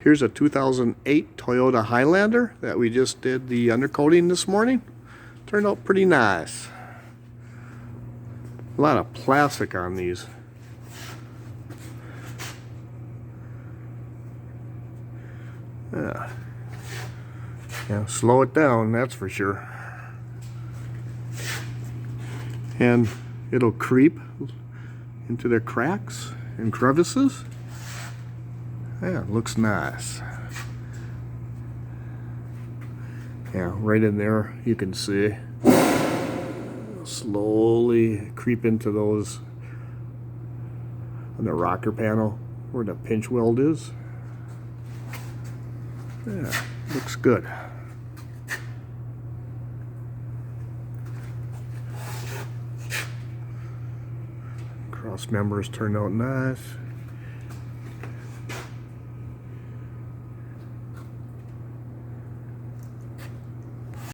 Here's a 2008 Toyota Highlander that we just did the undercoating this morning. Turned out pretty nice. A lot of plastic on these. Yeah, slow it down, that's for sure. And it'll creep into the cracks and crevices. Yeah, it looks nice. Yeah, right in there you can see. Slowly creep into those on the rocker panel where the pinch weld is. Yeah, looks good. Cross members turned out nice.